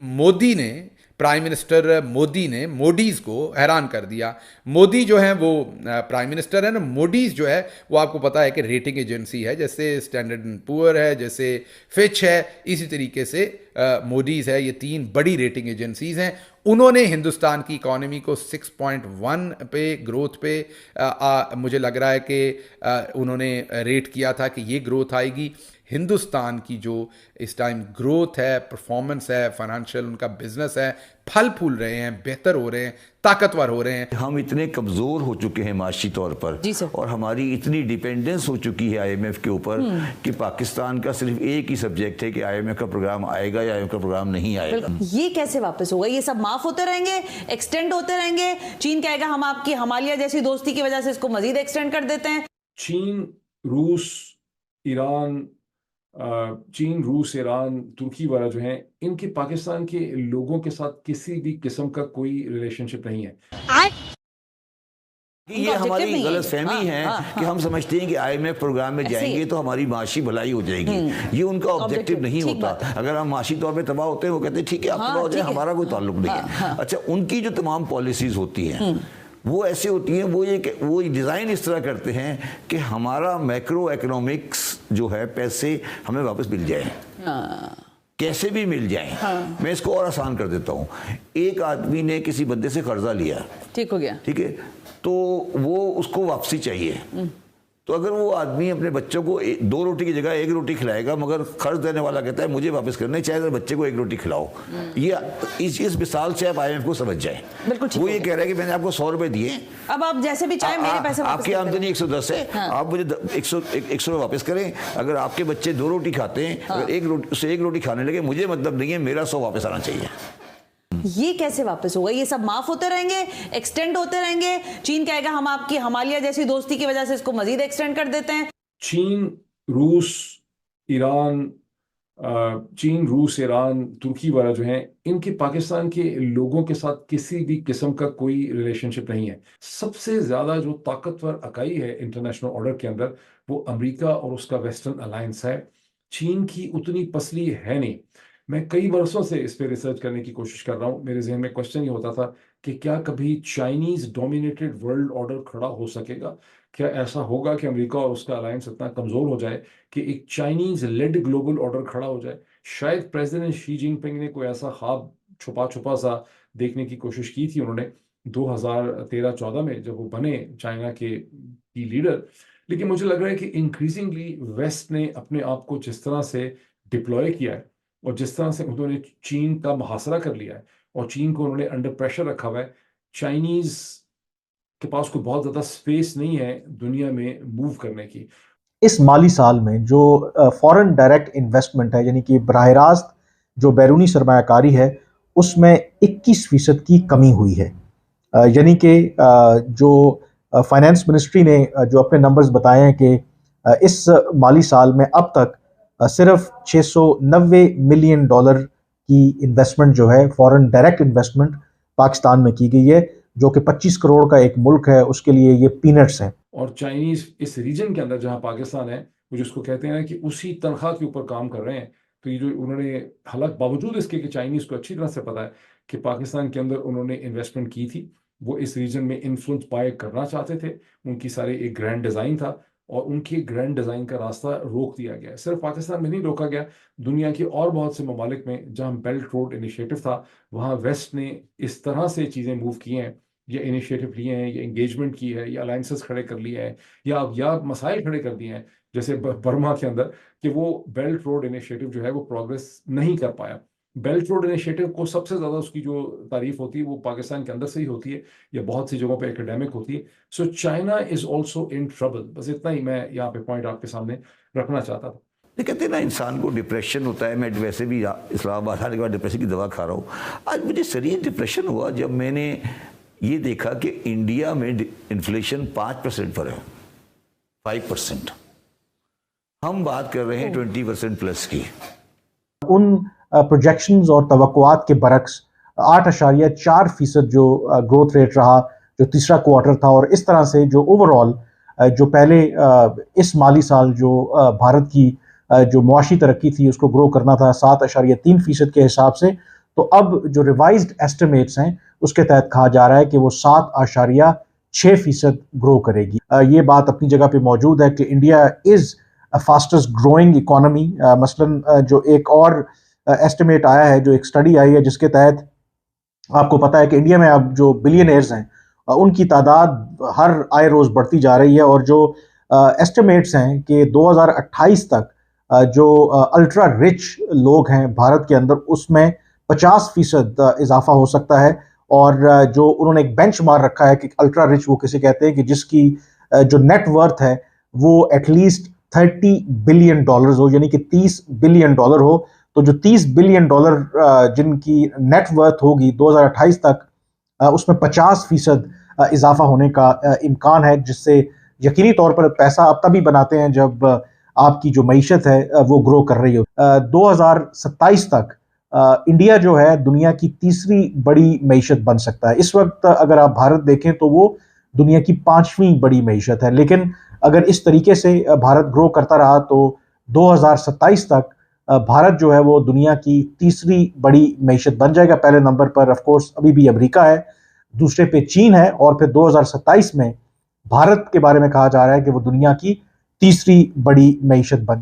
मोदी ने prime minister Modi ने मोडीज को हैरान कर दिया। मोदी जो है वो प्राइम मिनिस्टर है ना, मोडीज जो है वो आपको पता है कि रेटिंग एजेंसी है, जैसे स्टैंडर्ड एंड पुअर है, जैसे फिच है, इसी तरीके से मोडीज है। ये तीन बड़ी रेटिंग एजेंसीज हैं। उन्होंने हिंदुस्तान की इकॉनमी को 6.1 पे ग्रोथ पे मुझे लग रहा है कि उन्होंने रेट किया था कि ये ग्रोथ आएगी। हिंदुस्तान की जो इस टाइम ग्रोथ है, परफॉर्मेंस है, फाइनेंशियल उनका बिजनेस है, फल फूल रहे हैं, बेहतर हो रहे हैं, ताकतवर हो रहे हैं। हम इतने कमज़ोर हो चुके हैं माशी तौर पर, और हमारी इतनी डिपेंडेंस हो चुकी है आईएमएफ के ऊपर कि पाकिस्तान का सिर्फ एक ही सब्जेक्ट है कि आईएमएफ का प्रोग्राम आएगा या आईएमएफ का प्रोग्राम नहीं आएगा। ये कैसे वापस होगा? ये सब माफ होते रहेंगे, एक्सटेंड होते रहेंगे। चीन कहेगा हम आपकी हिमालय जैसी दोस्ती की वजह से इसको मजीद एक्सटेंड कर देते हैं। चीन, रूस, ईरान, ईरान, तुर्की वाला जो है, इनके पाकिस्तान के लोगों के साथ किसी भी किस्म का कोई रिलेशनशिप नहीं है। ये हमारी गलतफहमी है कि हम समझते हैं कि आईएमएफ प्रोग्राम में जाएंगे तो हमारी माशी भलाई हो जाएगी। ये उनका ऑब्जेक्टिव नहीं होता। अगर हम माशी तौर पे तबाह होते हैं, वो कहते हैं ठीक है आप तबाह हो जाए, हमारा कोई ताल्लुक नहीं है। अच्छा, उनकी जो तमाम पॉलिसीज होती हैं वो ऐसे होती हैं, वो डिज़ाइन इस तरह करते हैं कि हमारा मैक्रो इकोनॉमिक्स जो है पैसे हमें वापस मिल जाए, कैसे भी मिल जाए। मैं इसको और आसान कर देता हूँ। एक आदमी ने किसी बंदे से कर्जा लिया, ठीक हो गया, ठीक है, तो वो उसको वापसी चाहिए। तो अगर वो आदमी अपने बच्चों को 2 रोटी की जगह 1 रोटी खिलाएगा, मगर कर्ज देने वाला कहता है मुझे वापस करना चाहिए, अगर बच्चे को 1 रोटी खिलाओ। ये इस मिसाल से आप आईएमएफ को समझ जाए। वो ये कह रहा है कि मैंने आपको 100 रुपए दिए, अब आप जैसे भी चाहे मेरे पैसे वापस आपकी आमदनी 110 है, आप मुझे 100 वापस करें। अगर आपके बच्चे 2 रोटी खाते हैं, अगर 1 रोटी खाने लगे, मुझे मतलब नहीं है, मेरा 100 वापस आना चाहिए। ये कैसे वापस होगा? ये सब माफ होते रहेंगे, एक्सटेंड होते रहेंगे। चीन कहेगा हम आपकी हिमालय जैसी दोस्ती की वजह से इसको मजीद एक्सटेंड कर देते हैं। चीन, रूस, ईरान, तुर्की वाला जो है, इनके पाकिस्तान के लोगों के साथ किसी भी किस्म का कोई रिलेशनशिप नहीं है। सबसे ज्यादा जो ताकतवर इकाई है इंटरनेशनल ऑर्डर के अंदर, वो अमेरिका और उसका वेस्टर्न अलायंस है। चीन की उतनी पसली है नहीं। मैं कई वर्षों से इस पे रिसर्च करने की कोशिश कर रहा हूँ। मेरे जहन में क्वेश्चन ये होता था कि क्या कभी चाइनीज डोमिनेटेड वर्ल्ड ऑर्डर खड़ा हो सकेगा? क्या ऐसा होगा कि अमेरिका और उसका अलायंस इतना कमजोर हो जाए कि एक चाइनीज लेड ग्लोबल ऑर्डर खड़ा हो जाए? शायद प्रेसिडेंट शी जिनपिंग ने कोई ऐसा ख्वाब छुपा छुपा सा देखने की कोशिश की थी उन्होंने 2013-14 में, जब वो बने चाइना के की लीडर। लेकिन मुझे लग रहा है कि इंक्रीजिंगली वेस्ट ने अपने आप को जिस तरह से डिप्लॉय किया है और जिस तरह से उन्होंने चीन का मुहासरा कर लिया है और चीन को उन्होंने अंडर प्रेशर रखा हुआ है, चाइनीज के पास कोई बहुत ज्यादा स्पेस नहीं है दुनिया में मूव करने की। इस माली साल में जो फॉरेन डायरेक्ट इन्वेस्टमेंट है, यानी कि बराह रास्त जो बैरूनी सरमायाकारी है, उसमें 21% की कमी हुई है। यानी कि जो फाइनेंस मिनिस्ट्री ने जो अपने नंबर्स बताए हैं कि इस माली साल में अब तक सिर्फ $690 मिलियन की इन्वेस्टमेंट जो है, फॉरेन डायरेक्ट इन्वेस्टमेंट पाकिस्तान में की गई है, जो कि 25 करोड़ का एक मुल्क है, उसके लिए ये पीनट्स हैं। और चाइनीज इस रीजन के अंदर जहां पाकिस्तान है, वो जिसको कहते हैं कि उसी तनख्वाह के ऊपर काम कर रहे हैं। तो ये जो उन्होंने, हालांकि बावजूद इसके कि चाइनीज को अच्छी तरह से पता है कि पाकिस्तान के अंदर उन्होंने इन्वेस्टमेंट की थी, वो इस रीजन में इन्फ्लुएंस बाय करना चाहते थे। उनकी सारे एक ग्रैंड डिजाइन था और उनके ग्रैंड डिजाइन का रास्ता रोक दिया गया। सिर्फ पाकिस्तान में नहीं रोका गया, दुनिया के और बहुत से ममालिक में जहां बेल्ट रोड इनिशिएटिव था, वहां वेस्ट ने इस तरह से चीजें मूव की हैं, या इनिशिएटिव लिए हैं, या एंगेजमेंट की है, या अलायंसेस खड़े कर लिए हैं, या मसाइल खड़े कर दिए हैं, जैसे बर्मा के अंदर, कि वो बेल्ट रोड इनिशिएटिव जो है वो प्रोग्रेस नहीं कर पाया। बेल्ट रोड इनिशिएटिव को सबसे ज़्यादा उसकी जो तारीफ होती है वो पाकिस्तान के अंदर से ही होती है, या बहुत सी जगहों पे एकेडमिक होती है। So China is also in trouble. बस इतना ही मैं यहाँ पे पॉइंट आपके सामने रखना चाहता था। ये कहते हैं ना, इंसान को डिप्रेशन होता है। मैं वैसे भी इस्लामाबाद आने के बाद डिप्रेशन की दवा खा रहा हूँ। आज मुझे शरीर डिप्रेशन हुआ जब मैंने ये देखा कि इंडिया में इन्फ्लेशन 5% पर है, 5%। हम बात कर रहे हैं 20% प्लस की। उन प्रोजेक्शंस और तवक्कुआत के बरक्स 8.4% जो ग्रोथ रेट रहा जो तीसरा क्वार्टर था, और इस तरह से जो ओवरऑल जो पहले इस माली साल जो भारत की जो मुआशी तरक्की थी उसको ग्रो करना था 7.3% के हिसाब से, तो अब जो रिवाइज्ड एस्टिमेट्स हैं उसके तहत कहा जा रहा है कि वो 7.6% ग्रो करेगी। ये बात अपनी जगह पे मौजूद है कि India is fastest growing economy. मसलन जो एक और एस्टिमेट आया है, जो एक स्टडी आई है जिसके तहत आपको पता है कि इंडिया में अब जो बिलियनियर्स हैं उनकी तादाद हर आए रोज बढ़ती जा रही है, और जो एस्टिमेट्स हैं कि 2028 तक जो अल्ट्रा रिच लोग हैं भारत के अंदर उसमें 50% इजाफा हो सकता है। और जो उन्होंने एक बेंच मार्क रखा है कि अल्ट्रा रिच वो किसे कहते हैं कि जिसकी जो नेट वर्थ है वो एटलीस्ट $30 बिलियन हो, यानी कि $30 बिलियन हो। तो जो $30 बिलियन जिनकी नेट वर्थ होगी 2028 तक, उसमें 50% इजाफा होने का इम्कान है, जिससे यकीनी तौर पर पैसा आप तभी बनाते हैं जब आपकी जो मईशत है वो ग्रो कर रही हो। 2027 तक इंडिया जो है दुनिया की तीसरी बड़ी मईशत बन सकता है। इस वक्त अगर आप भारत देखें तो वो दुनिया की 5वीं बड़ी मईशत है, लेकिन अगर इस तरीके से भारत ग्रो करता रहा तो 2027 तक भारत जो है वो दुनिया की तीसरी बड़ी मईशत बन जाएगा। पहले नंबर पर ऑफ कोर्स अभी भी अमेरिका है, दूसरे पे चीन है, और फिर 2027 में भारत के बारे में कहा जा रहा है कि वो दुनिया की तीसरी बड़ी मईशत बन